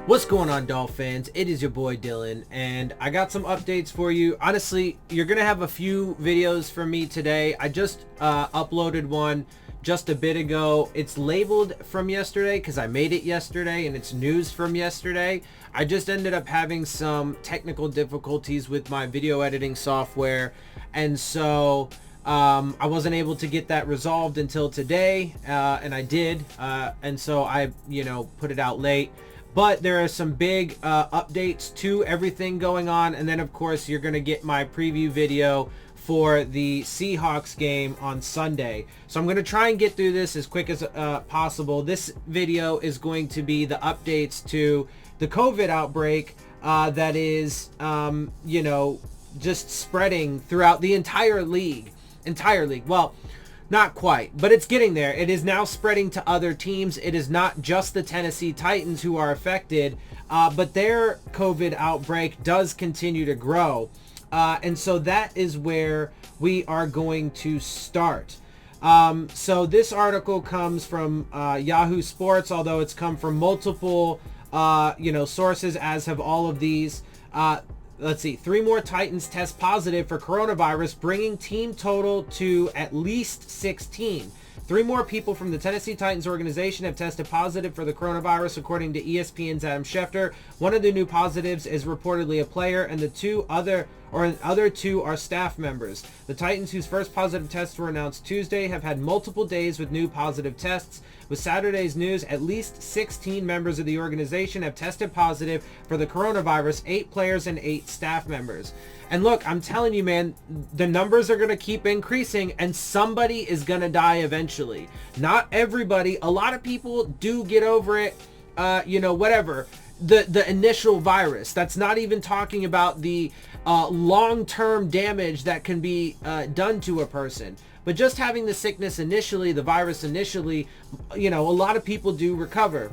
What's going on, Dolphins? It is your boy Dillon, and I got some updates for you. Honestly, you're gonna have a few videos from me today. I just uploaded one just a bit ago. It's labeled from yesterday because I made it yesterday, and it's news from yesterday. I just ended up having some technical difficulties with my video editing software, and so I wasn't able to get that resolved until today, and I did, and so I put it out late. But there are some big updates to everything going on. And then, of course, you're going to get my preview video for the Seahawks game on Sunday. So I'm going to try and get through this as quick as possible. This video is going to be the updates to the COVID outbreak that is, just spreading throughout the entire league. Well, not quite, but it's getting there. It is now spreading to other teams. It is not just the Tennessee Titans who are affected, but their COVID outbreak does continue to grow. And so that is where we are going to start. So this article comes from Yahoo Sports, although it's come from multiple, sources, as have all of these. Let's see. 3 more Titans test positive for coronavirus, bringing team total to at least 16. 3 more people from the Tennessee Titans organization have tested positive for the coronavirus, according to ESPN's Adam Schefter. One of the new positives is reportedly a player, and the other two are staff members. The Titans, whose first positive tests were announced Tuesday, have had multiple days with new positive tests. With Saturday's news, at least 16 members of the organization have tested positive for the coronavirus, 8 players and 8 staff members. And look, I'm telling you, man, the numbers are going to keep increasing, and somebody is going to die eventually. Not everybody. A lot of people do get over it, whatever. The initial virus. That's not even talking about the long-term damage that can be done to a person. But just having the sickness initially, the virus initially, a lot of people do recover.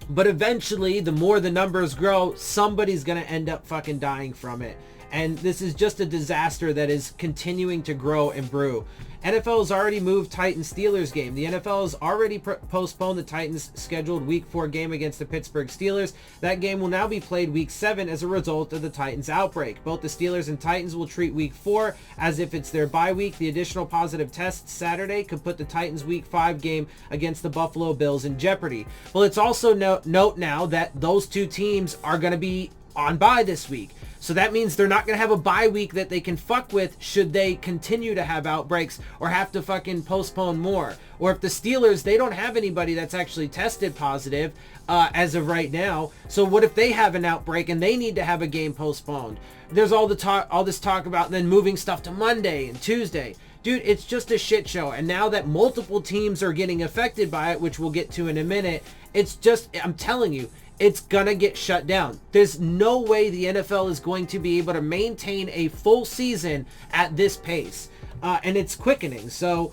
But eventually, the more the numbers grow, somebody's going to end up fucking dying from it. And this is just a disaster that is continuing to grow and brew. NFL has already moved Titans-Steelers game. The NFL has already postponed the Titans' scheduled Week 4 game against the Pittsburgh Steelers. That game will now be played Week 7 as a result of the Titans outbreak. Both the Steelers and Titans will treat Week 4 as if it's their bye week. The additional positive tests Saturday could put the Titans' Week 5 game against the Buffalo Bills in jeopardy. Well, it's also note now that those two teams are going to be on bye this week. So that means they're not going to have a bye week that they can fuck with should they continue to have outbreaks or have to fucking postpone more. Or if the Steelers, they don't have anybody that's actually tested positive as of right now. So what if they have an outbreak and they need to have a game postponed? There's all this talk about then moving stuff to Monday and Tuesday. Dude, it's just a shit show. And now that multiple teams are getting affected by it, which we'll get to in a minute, it's just, I'm telling you, it's gonna get shut down. There's no way the NFL is going to be able to maintain a full season at this pace. And it's quickening. So,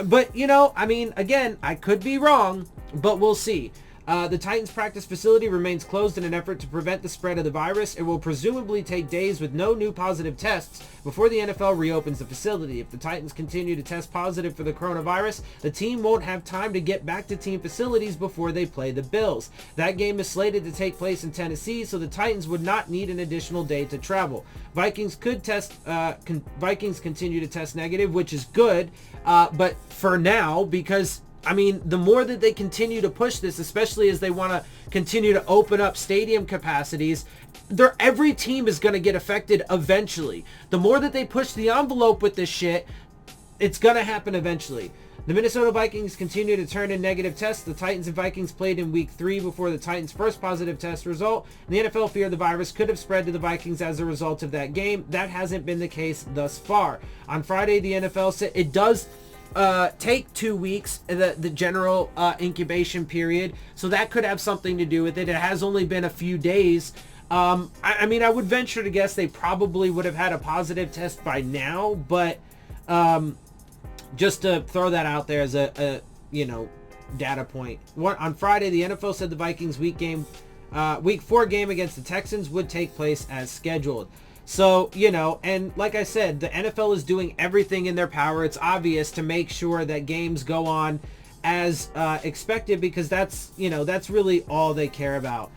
but again, I could be wrong, but we'll see. The Titans practice facility remains closed in an effort to prevent the spread of the virus. It will presumably take days with no new positive tests before the NFL reopens the facility. If the Titans continue to test positive for the coronavirus, the team won't have time to get back to team facilities before they play the Bills. That game is slated to take place in Tennessee, so the Titans would not need an additional day to travel. Vikings continue to test negative, which is good, but for now, because the more that they continue to push this, especially as they want to continue to open up stadium capacities, every team is going to get affected eventually. The more that they push the envelope with this shit, it's going to happen eventually. The Minnesota Vikings continue to turn in negative tests. The Titans and Vikings played in Week 3 before the Titans' first positive test result. The NFL feared the virus could have spread to the Vikings as a result of that game. That hasn't been the case thus far. On Friday, the NFL said it does take 2 weeks, the general incubation period, so that could have something to do with it. It has only been a few days. I would venture to guess they probably would have had a positive test by now, but just to throw that out there as a data point. On Friday, the NFL said the Vikings Week 4 game against the Texans would take place as scheduled. So, and like I said, the NFL is doing everything in their power. It's obvious to make sure that games go on as expected, because that's really all they care about.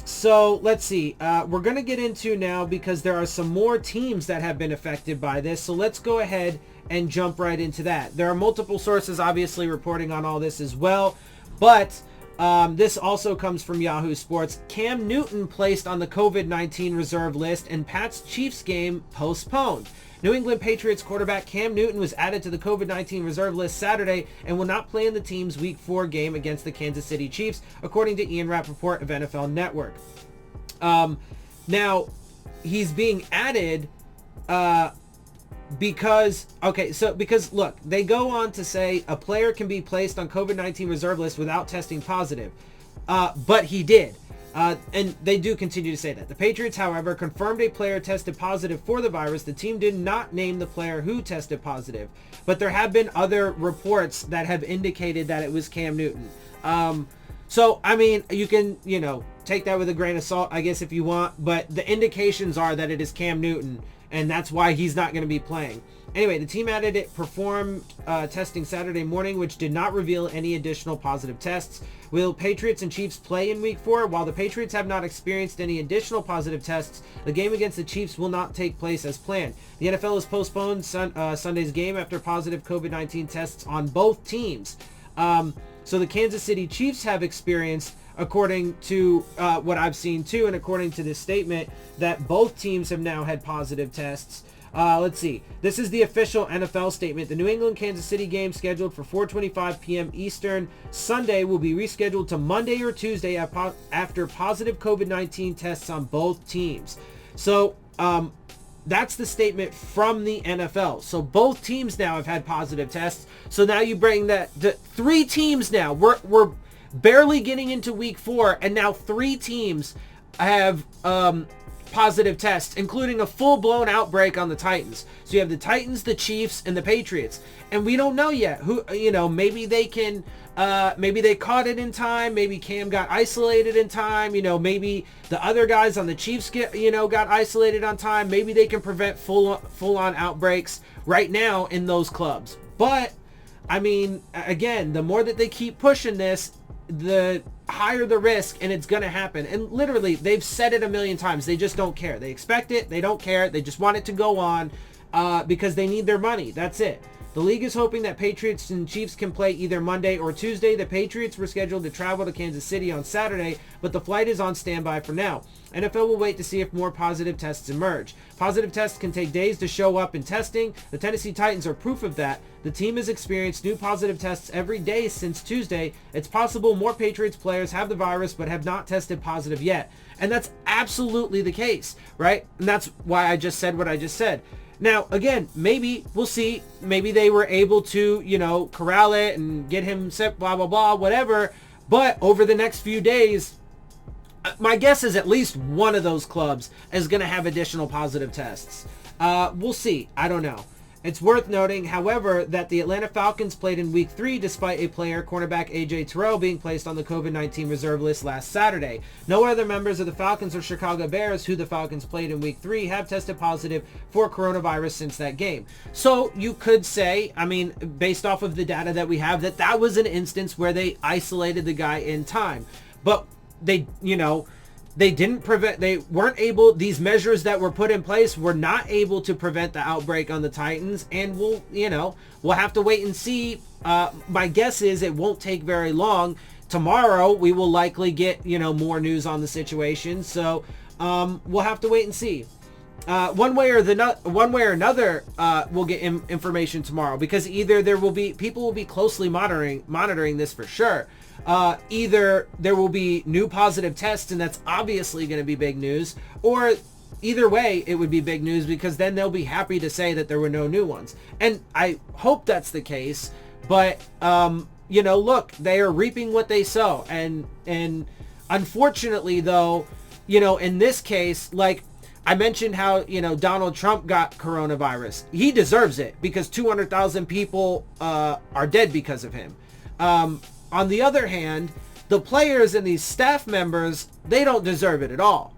So let's see. We're going to get into now because there are some more teams that have been affected by this. So let's go ahead and jump right into that. There are multiple sources obviously reporting on all this as well. But this also comes from Yahoo Sports. Cam Newton placed on the COVID-19 reserve list and Pats Chiefs game postponed. New England Patriots quarterback Cam Newton was added to the COVID-19 reserve list Saturday and will not play in the team's Week 4 game against the Kansas City Chiefs, according to Ian Rappaport of NFL Network. Now, he's being added because look, they go on to say a player can be placed on COVID-19 reserve list without testing positive, but he did. And they do continue to say that. The Patriots, however, confirmed a player tested positive for the virus. The team did not name the player who tested positive, but there have been other reports that have indicated that it was Cam Newton. So, I mean, you can, take that with a grain of salt, I guess, if you want, but the indications are that it is Cam Newton, and that's why he's not going to be playing. Anyway, the team added it performed testing Saturday morning, which did not reveal any additional positive tests. Will Patriots and Chiefs play in Week 4? While the Patriots have not experienced any additional positive tests, the game against the Chiefs will not take place as planned. The NFL has postponed Sunday's game after positive COVID-19 tests on both teams. So the Kansas City Chiefs have experienced, according to what I've seen too, and according to this statement, that both teams have now had positive tests. Let's see. This is the official NFL statement. The New England-Kansas City game, scheduled for 4:25 p.m. Eastern Sunday, will be rescheduled to Monday or Tuesday after positive COVID-19 tests on both teams. So that's the statement from the NFL. So both teams now have had positive tests. So now you bring that to 3 teams now. We're barely getting into Week 4, and now 3 teams have positive tests, including a full-blown outbreak on the Titans. So you have the Titans, the Chiefs, and the Patriots, and we don't know yet who. Maybe they can. Maybe they caught it in time. Maybe Cam got isolated in time. Maybe the other guys on the Chiefs got isolated on time. Maybe they can prevent full-on outbreaks right now in those clubs. But I mean, again, the more that they keep pushing this, the higher the risk, and it's going to happen. And literally, they've said it a million times. They just don't care. They expect it. They don't care. They just want it to go on because they need their money. That's it. The league is hoping that Patriots and Chiefs can play either Monday or Tuesday. The Patriots were scheduled to travel to Kansas City on Saturday, but the flight is on standby for now. NFL will wait to see if more positive tests emerge. Positive tests can take days to show up in testing. The Tennessee Titans are proof of that. The team has experienced new positive tests every day since Tuesday. It's possible more Patriots players have the virus but have not tested positive yet. And that's absolutely the case, right? And that's why I just said what I just said. Now, again, maybe we'll see. Maybe they were able to, corral it and get him set, blah, blah, blah, whatever. But over the next few days, my guess is at least one of those clubs is going to have additional positive tests. We'll see. I don't know. It's worth noting, however, that the Atlanta Falcons played in Week 3 despite a player, cornerback A.J. Terrell, being placed on the COVID-19 reserve list last Saturday. No other members of the Falcons or Chicago Bears, who the Falcons played in Week 3, have tested positive for coronavirus since that game. So you could say, I mean, based off of the data that we have, that was an instance where they isolated the guy in time. But they weren't able, these measures that were put in place were not able to prevent the outbreak on the Titans, and we'll have to wait and see. My guess is it won't take very long. Tomorrow we will likely get, more news on the situation. So, we'll have to wait and see. One way or another, we'll get information tomorrow, because either people will be closely monitoring this for sure. Either there will be new positive tests, and that's obviously going to be big news, or either way it would be big news, because then they'll be happy to say that there were no new ones. And I hope that's the case, but look, they are reaping what they sow, and unfortunately though, in this case, like I mentioned how, Donald Trump got coronavirus. He deserves it, because 200,000 people are dead because of him. On the other hand, the players and these staff members, they don't deserve it at all.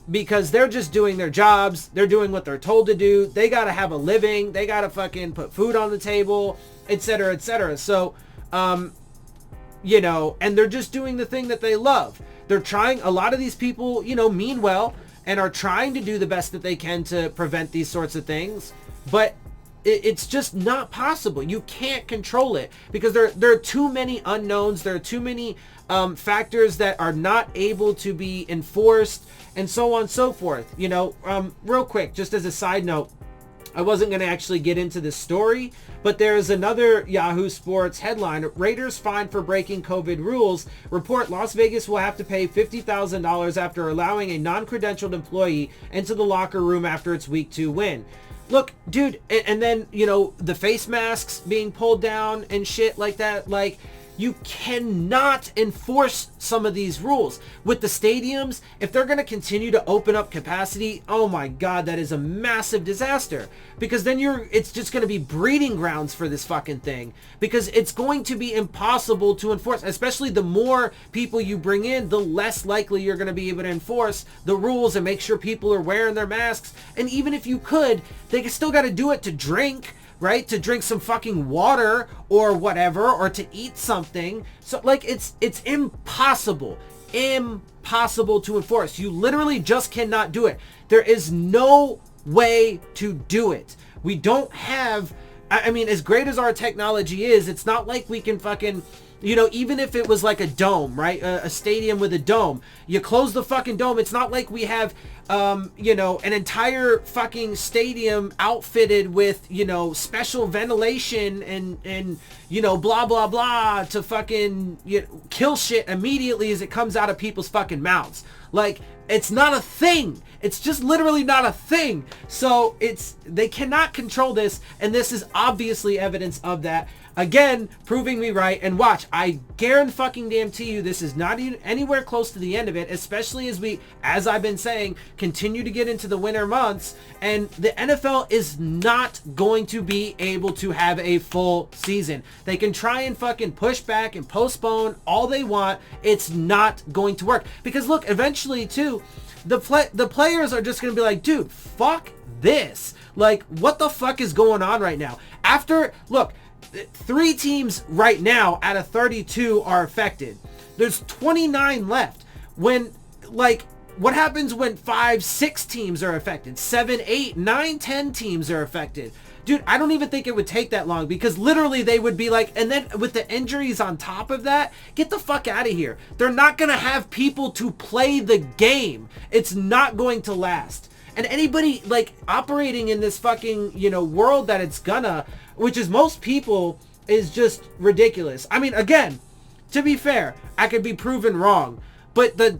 Because they're just doing their jobs. They're doing what they're told to do. They got to have a living. They got to fucking put food on the table, etc., etc. So, you know, and they're just doing the thing that they love. They're trying, a lot of these people, you know, mean well and are trying to do the best that they can to prevent these sorts of things, but it's just not possible. You can't control it because there are too many unknowns. There are too many factors that are not able to be enforced, and so on and so forth. You know, real quick, just as a side note, I wasn't going to actually get into this story, but there's another Yahoo Sports headline. Raiders fined for breaking COVID rules. Report Las Vegas will have to pay $50,000 after allowing a non-credentialed employee into the locker room after its Week 2 win. Look, dude, and then, you know, the face masks being pulled down and shit like that. Like, you cannot enforce some of these rules. With the stadiums, if they're going to continue to open up capacity, oh my God, that is a massive disaster. Because then it's just going to be breeding grounds for this fucking thing. Because it's going to be impossible to enforce. Especially the more people you bring in, the less likely you're going to be able to enforce the rules and make sure people are wearing their masks. And even if you could, they still got to do it to drink. Right? To drink some fucking water or whatever, or to eat something. So like it's impossible to enforce. You literally just cannot do it. There is no way to do it. We don't have, I mean, as great as our technology is, it's not like we can fucking, you know, even if it was like a dome, right? A stadium with a dome. You close the fucking dome. It's not like we have, you know, an entire fucking stadium outfitted with, you know, special ventilation and you know, blah, blah, blah to fucking kill shit immediately as it comes out of people's fucking mouths. Like, it's not a thing. It's just literally not a thing. So they cannot control this. And this is obviously evidence of that. Again, proving me right. And watch, I guarantee you this is not even anywhere close to the end of it, especially as we, as I've been saying, continue to get into the winter months, and the NFL is not going to be able to have a full season. They can try and fucking push back and postpone all they want. It's not going to work. Because look, eventually too, the players are just going to be like, dude, fuck this. Like, what the fuck is going on right now? Look, 3 teams right now out of 32 are affected. There's 29 left. When, like, what happens when 5, 6 teams are affected? 7, 8, 9, 10 teams are affected. Dude, I don't even think it would take that long, because literally they would be like, and then with the injuries on top of that, get the fuck out of here. They're not going to have people to play the game. It's not going to last. And anybody like operating in this fucking, you know, world that it's gonna, which is most people, is just ridiculous. I mean, again, to be fair, I could be proven wrong, but the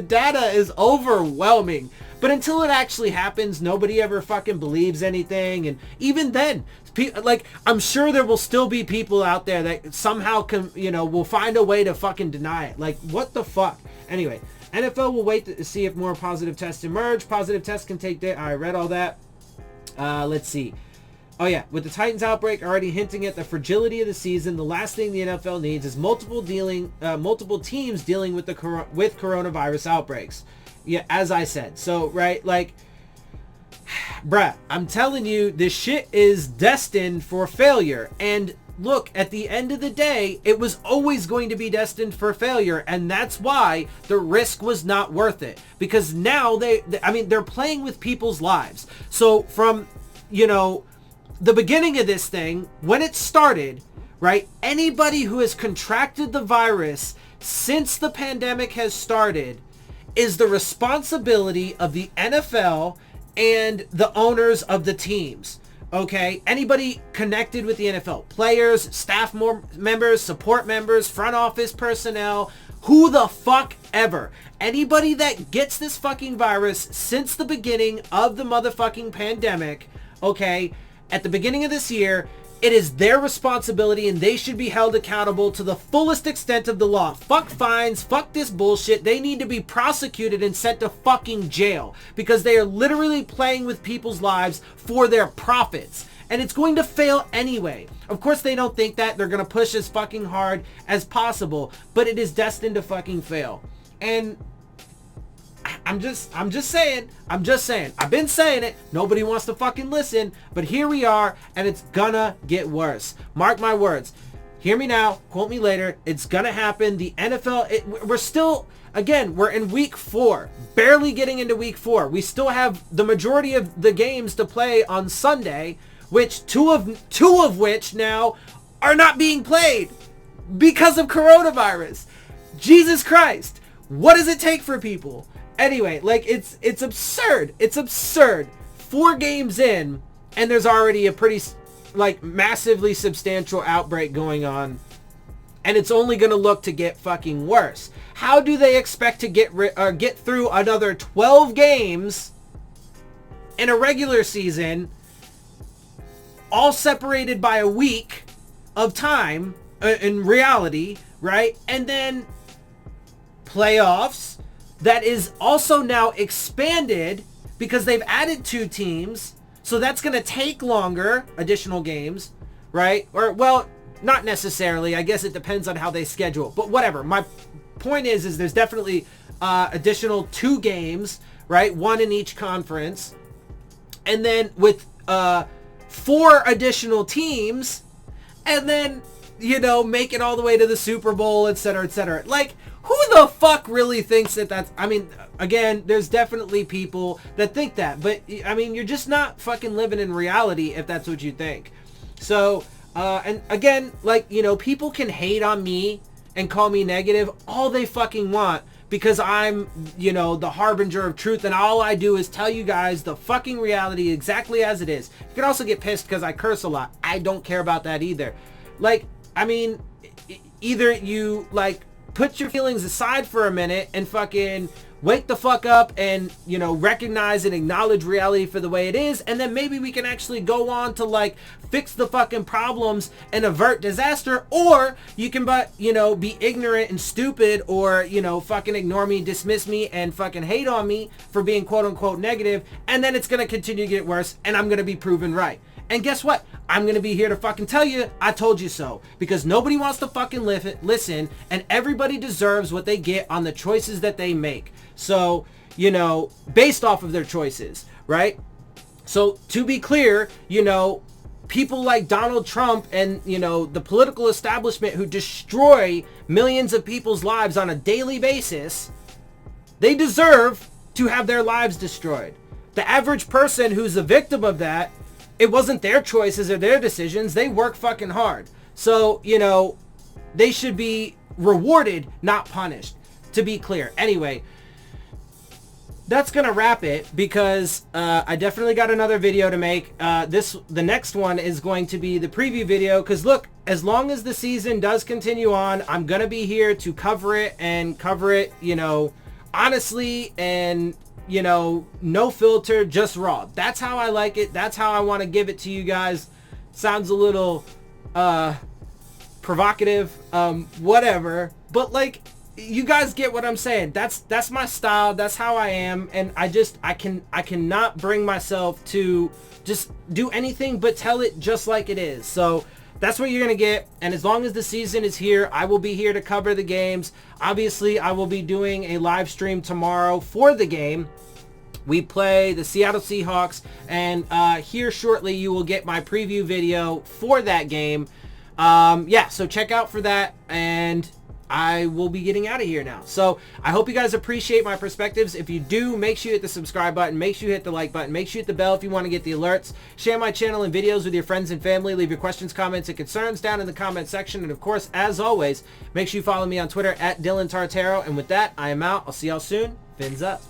data is overwhelming. But until it actually happens, nobody ever fucking believes anything. And even then, like, I'm sure there will still be people out there that somehow can, you know, will find a way to fucking deny it. Like, what the fuck? Anyway, NFL will wait to see if more positive tests emerge. Positive tests can take days. I read all that. Let's see. Oh yeah, with the Titans outbreak already hinting at the fragility of the season, the last thing the NFL needs is multiple teams dealing with coronavirus outbreaks. Yeah, as I said. So, right, like, bruh, I'm telling you, this shit is destined for failure. And look, at the end of the day, it was always going to be destined for failure, and that's why the risk was not worth it. Because now they're playing with people's lives. So from, you know, the beginning of this thing, when it started, right, anybody who has contracted the virus since the pandemic has started is the responsibility of the NFL and the owners of the teams. Okay, anybody connected with the NFL, players, staff members, support members, front office personnel, who the fuck ever. Anybody that gets this fucking virus since the beginning of the motherfucking pandemic, okay, at the beginning of this year, it is their responsibility and they should be held accountable to the fullest extent of the law. Fuck fines, fuck this bullshit. They need to be prosecuted and sent to fucking jail because they are literally playing with people's lives for their profits. And it's going to fail anyway. Of course they don't think that. They're going to push as fucking hard as possible, but it is destined to fucking fail. And I'm just saying. I've been saying it. Nobody wants to fucking listen, but here we are, and it's gonna get worse. Mark my words. hear me now, quote me later, it's gonna happen. The NFL, we're still, again, we're in week 4, barely getting into week 4. We still have the majority of the games to play on Sunday, which two of which now are not being played because of coronavirus. Jesus Christ. What does it take for people? Anyway, like, it's absurd. It's absurd. 4 games in, and there's already a pretty, like, massively substantial outbreak going on. And it's only going to look to get fucking worse. How do they expect to get through another 12 games in a regular season, all separated by a week of time in reality, right? And then playoffs that is also now expanded because they've added 2 teams. So that's going to take longer, additional games, right? Or, well, not necessarily. I guess it depends on how they schedule. But whatever. My point is there's definitely additional 2 games, right? 1 in each conference. And then with 4 additional teams, and then, you know, make it all the way to the Super Bowl, etc., etc. Like, who the fuck really thinks that's... I mean, again, there's definitely people that think that. But, I mean, you're just not fucking living in reality if that's what you think. So, and again, like, you know, people can hate on me and call me negative all they fucking want, because I'm, you know, the harbinger of truth, and all I do is tell you guys the fucking reality exactly as it is. You can also get pissed because I curse a lot. I don't care about that either. Like, I mean, either you, like, put your feelings aside for a minute and fucking wake the fuck up and, you know, recognize and acknowledge reality for the way it is, and then maybe we can actually go on to, like, fix the fucking problems and avert disaster. Or you can, but, you know, be ignorant and stupid, or, you know, fucking ignore me, dismiss me, and fucking hate on me for being quote unquote negative, and then it's gonna continue to get worse, and I'm gonna be proven right. And guess what? I'm going to be here to fucking tell you, I told you so. Because nobody wants to fucking listen, and everybody deserves what they get on the choices that they make. So, you know, based off of their choices, right? So, to be clear, you know, people like Donald Trump and, you know, the political establishment who destroy millions of people's lives on a daily basis, they deserve to have their lives destroyed. The average person who's a victim of that, it wasn't their choices or their decisions. They work fucking hard. So, you know, they should be rewarded, not punished, to be clear. Anyway, that's going to wrap it, because I definitely got another video to make. The next one is going to be the preview video, because look, as long as the season does continue on, I'm going to be here to cover it, and cover it, you know, honestly, and, you know, no filter, just raw. That's how I like it. That's how I want to give it to you guys. Sounds a little provocative, whatever, but, like, you guys get what I'm saying. That's my style. That's how I am, and I cannot bring myself to just do anything but tell it just like it is. So that's what you're going to get. And as long as the season is here, I will be here to cover the games. Obviously, I will be doing a live stream tomorrow for the game. We play the Seattle Seahawks, and here shortly you will get my preview video for that game. Yeah, so check out for that, and I will be getting out of here now. So I hope you guys appreciate my perspectives. If you do, make sure you hit the subscribe button, make sure you hit the like button, make sure you hit the bell if you want to get the alerts. Share my channel and videos with your friends and family. Leave your questions, comments, and concerns down in the comment section. And of course, as always, make sure you follow me on Twitter at Dillon Tartaro. And with that, I am out. I'll see y'all soon. Fins up.